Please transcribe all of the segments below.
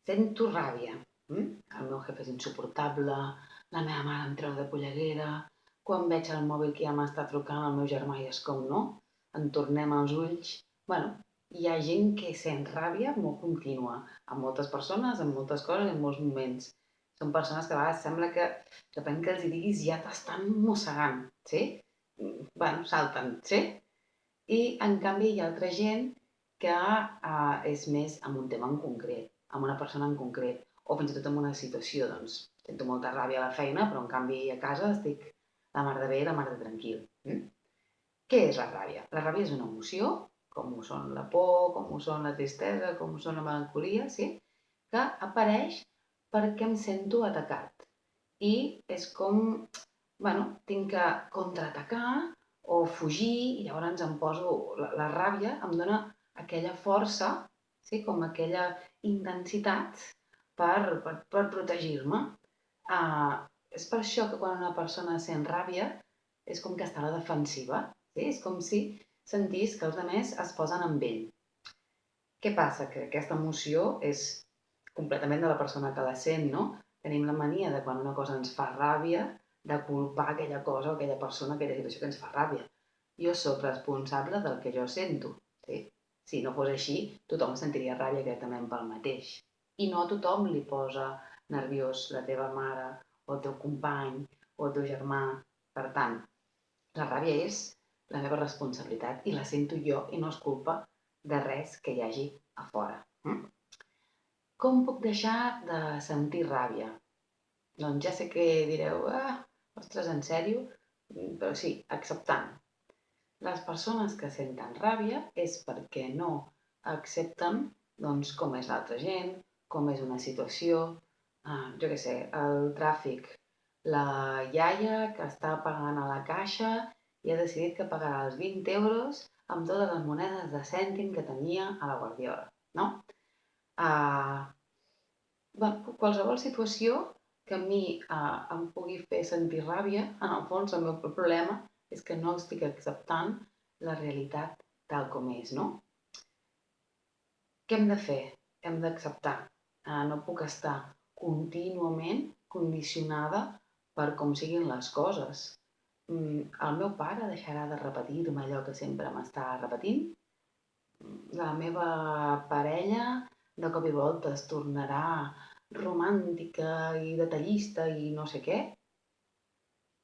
Sento ràbia. El meu jefe és insuportable, la meva mare em treu de polleguera, quan veig el mòbil que ja m'està trucant el meu germà i és com no, en tornem els ulls. Bueno, hi ha gent que sent ràbia molt contínua, amb moltes persones, amb moltes coses, en molts moments. Són persones que a vegades sembla que depèn que els hi diguis ja t'estan mossegant, sí? Bueno, salten, sí? I en canvi hi ha altra gent que és més amb un tema en concret, amb una persona en concret, o fins i tot en una situació, doncs, sento molta ràbia a la feina, però en canvi a casa estic la mar de bé i la mar de tranquil. Què és la ràbia? La ràbia és una emoció, com ho són la por, com ho són la tristesa, com ho són la melancolia, sí? Que apareix perquè em sento atacat. I és com bueno, tinc que contraatacar o fugir i llavors em poso... La ràbia em dona aquella força, sí? Com aquella intensitat per protegir-me. És per això que quan una persona sent ràbia és com que està a la defensiva. Sí? És com si sentís que els altres es posen amb ell. Què passa? Que aquesta emoció és completament de la persona que la sent, no? Tenim la mania de quan una cosa ens fa ràbia, de culpar aquella cosa o aquella persona, aquella situació que ens fa ràbia. Jo sóc responsable del que jo sento. Sí? Si no fos així, tothom sentiria ràbia directament pel mateix. I no a tothom li posa nerviós la teva mare, o el teu company, o el teu germà. Per tant, la ràbia és la meva responsabilitat i la sento jo i no és culpa de res que hi hagi a fora. Com puc deixar de sentir ràbia? Doncs ja sé que direu, ostres, en sèrio? Però sí, acceptant. Les persones que senten ràbia és perquè no accepten doncs, com és l'altra gent, com és una situació, jo què sé, el tràfic, la iaia que està pagant a la caixa i ha decidit que pagarà els 20 euros amb totes les monedes de cèntim que tenia a la guardiola, no? Uh, qualsevol situació que a mi em pugui fer sentir ràbia, en el fons el meu problema és que no estic acceptant la realitat tal com és, no? Què hem de fer? Hem d'acceptar. No puc estar contínuament condicionada per com siguin les coses. El meu pare deixarà de repetir-me allò que sempre m'està repetint? La meva parella de cop i volta es tornarà romàntica i detallista i no sé què?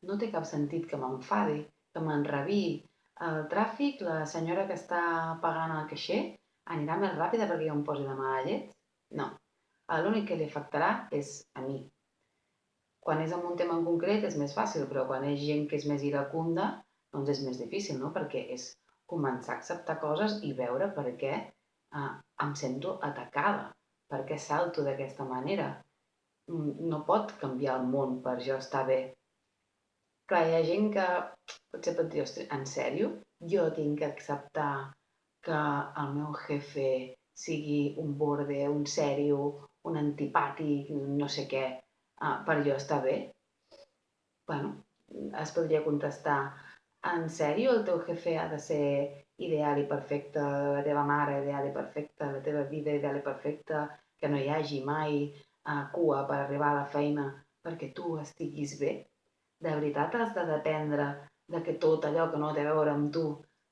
No té cap sentit que m'enfadi, que m'enrabiï. Al tràfic, la senyora que està pagant el caixer anirà més ràpida perquè jo em posi de mala llet? No. L'únic que li afectarà és a mi. Quan és en un tema en concret és més fàcil, però quan és gent que és més iracunda, doncs és més difícil, no? Perquè és començar a acceptar coses i veure per què em sento atacada, per què salto d'aquesta manera. No pot canviar el món per jo estar bé. Clar, hi ha gent que potser pot dir, ostres, en sèrio? Jo tinc que acceptar que el meu jefe sigui un borde, un sèrio, un antipàtic, no sé què, per jo estar bé? Bueno, es podria contestar, en sèrio el teu jefe ha de ser ideal i perfecte, la teva mare ideal i perfecta, la teva vida ideal i perfecta, que no hi hagi mai cua per arribar a la feina perquè tu estiguis bé? De veritat has de dependre de que tot allò que no té a veure amb tu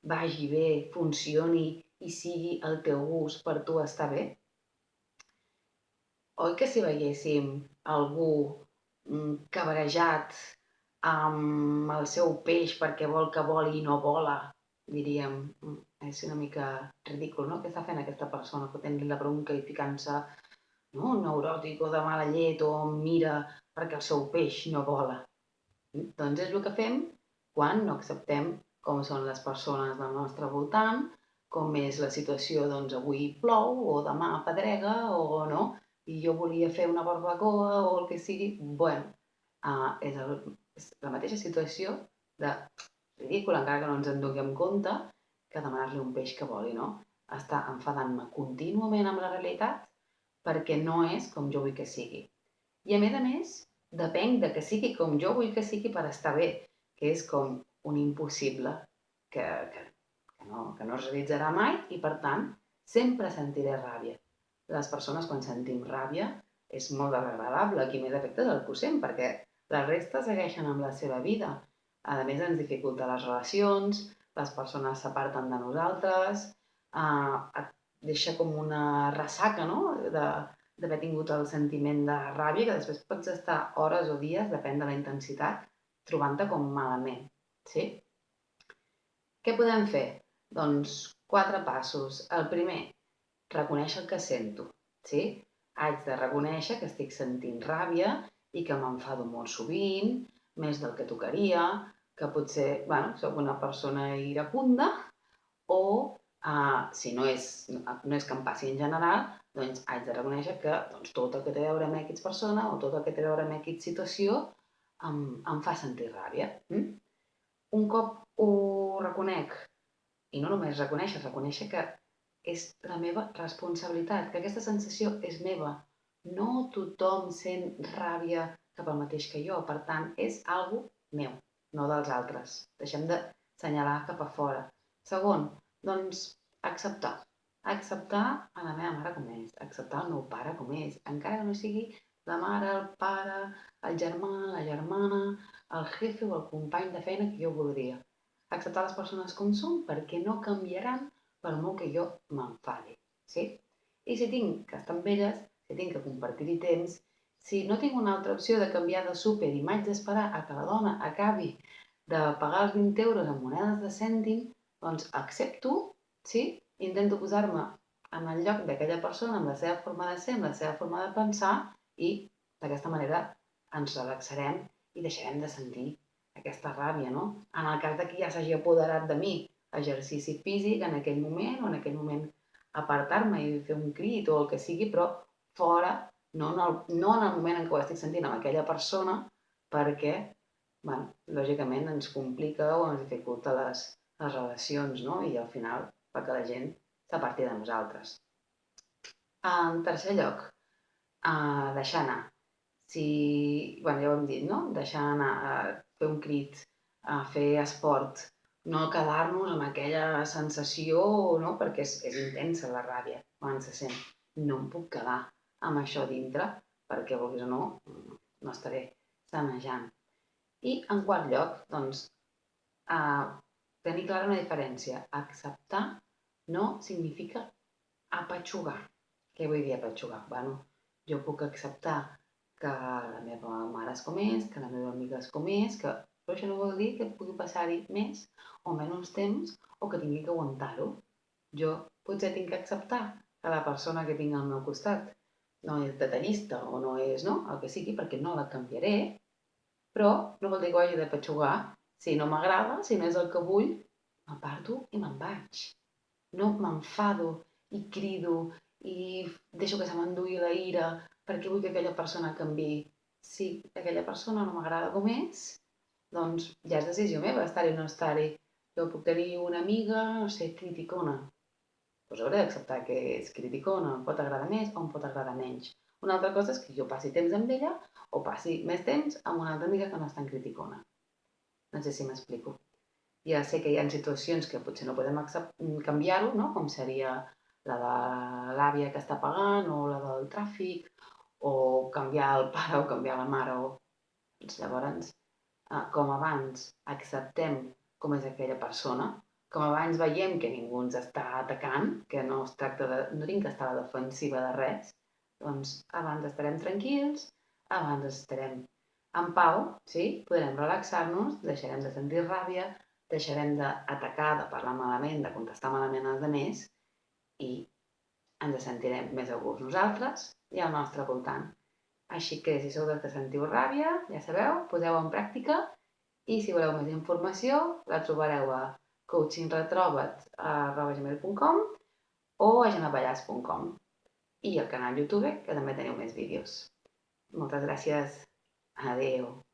vagi bé, funcioni i sigui el teu gust per tu estar bé? Oi que si veiéssim algú cabrejat amb el seu peix perquè vol que voli i no vola, diríem, és una mica ridícul, no? Què està fent aquesta persona fotent-li la bronca i ficant-se no? Neuròtic o de mala llet o mira perquè el seu peix no vola? Doncs és el que fem quan no acceptem com són les persones del nostre voltant, com és la situació, doncs avui plou o demà pedrega o no, i jo volia fer una barbacoa o el que sigui. Bueno, és la mateixa situació de ridícul, encara que no ens en donem compte, que demanar-li un peix que voli, no? Està enfadant-me contínuament amb la realitat perquè no és com jo vull que sigui. I a més, depèn de que sigui com jo vull que sigui per estar bé, que és com un impossible que no es realitzarà mai i, per tant, sempre sentiré ràbia. les persones quan sentim ràbia és molt desagradable. Qui més afecta és el que ho sent, perquè la resta segueixen amb la seva vida. A més, ens dificulta les relacions, les persones s'aparten de nosaltres, et deixa com una ressaca, no?, d'haver tingut el sentiment de ràbia, que després pots estar hores o dies, depèn de la intensitat, trobant-te com malament, sí? Què podem fer? Doncs 4 passos. El primer, reconèixer el que sento, sí? Haig de reconèixer que estic sentint ràbia i que m'enfado molt sovint, més del que tocaria, que potser, soc una persona iracunda, o si no és que em passi en general, doncs haig de reconèixer que tot el que té a veure amb aquesta persona o tot el que té a veure amb aquesta situació em fa sentir ràbia. Un cop ho reconec, i no només reconèixer que és la meva responsabilitat, que aquesta sensació és meva. No tothom sent ràbia cap al mateix que jo, per tant, és algo meu, no dels altres. Deixem d'assenyalar cap a fora. Segon, doncs, acceptar. Acceptar a la meva mare com és, acceptar el meu pare com és, encara que no sigui la mare, el pare, el germà, la germana, el jefe o el company de feina que jo voldria. Acceptar les persones com són perquè no canviaran per molt que jo m'enfadi, sí? I si tinc que estar amb elles, si tinc que compartir-hi temps, si no tinc una altra opció de canviar de súper i m'haig d'esperar a que la dona acabi de pagar els 20 euros en monedes de cèntim, doncs accepto, sí? Intento posar-me en el lloc d'aquella persona, amb la seva forma de ser, amb la seva forma de pensar, i d'aquesta manera ens relaxarem i deixarem de sentir aquesta ràbia, no? En el cas de que ja s'hagi apoderat de mi, exercici físic en aquell moment, o en aquell moment apartar-me i fer un crit o el que sigui, però fora, no en el moment en què ho estic sentint amb aquella persona, perquè, lògicament ens complica o ens dificulta les relacions, no? I al final fa que la gent s'aparti de nosaltres. En tercer lloc, deixar anar. Ja ho hem dit, no? Deixar anar, fer un crit, fer esport, no quedar-nos amb aquella sensació, no? Perquè és intensa la ràbia quan se sent. No em puc quedar amb això dintre perquè, vulguis o no, no estaré sanejant. I en quart lloc, doncs, tenir clara una diferència. Acceptar no significa apatxugar. Què vull dir apatxugar? Jo puc acceptar que la meva mare és com és, que la meva amiga és com és, però això no vol dir que pugui passar-hi més o menys temps o que tingui que aguantar-ho. Jo potser tinc que acceptar que la persona que tinc al meu costat no és detallista o no és, no?, el que sigui, perquè no la canviaré, però no vol dir que ho hagi de patxugar. Si no m'agrada, si no és el que vull, m'aparto i me'n vaig. No m'enfado i crido i deixo que se m'endugui la ira perquè vull que aquella persona canviï. Si aquella persona no m'agrada com és, doncs ja és decisió meva estar-hi o no estar-hi. Jo puc tenir una amiga, no sé, criticona. Doncs hauré d'acceptar que és criticona, em pot agradar més o em pot agradar menys. Una altra cosa és que jo passi temps amb ella o passi més temps amb una altra amiga que no és tan criticona. No sé si m'explico. Ja sé que hi ha situacions que potser no podem canviar-ho, no?, com seria la de l'àvia que està pagant o la del tràfic, o canviar el pare o canviar la mare. Llavors, com abans acceptem com és aquella persona, com abans veiem que ningú ens està atacant, que no es tracta de... no tinc que estar a la defensiva de res, doncs abans estarem tranquils, abans estarem en pau, sí? Podrem relaxar-nos, deixarem de sentir ràbia, deixarem d'atacar, de parlar malament, de contestar malament als altres i ens sentirem més a gust nosaltres i al nostre voltant. Així que si sou dels que sentiu ràbia, ja sabeu, poseu-ho en pràctica i si voleu més informació la trobareu a coachingretroba't@gmail.com o a gemapallars.com i al canal YouTube, que també teniu més vídeos. Moltes gràcies. Adéu.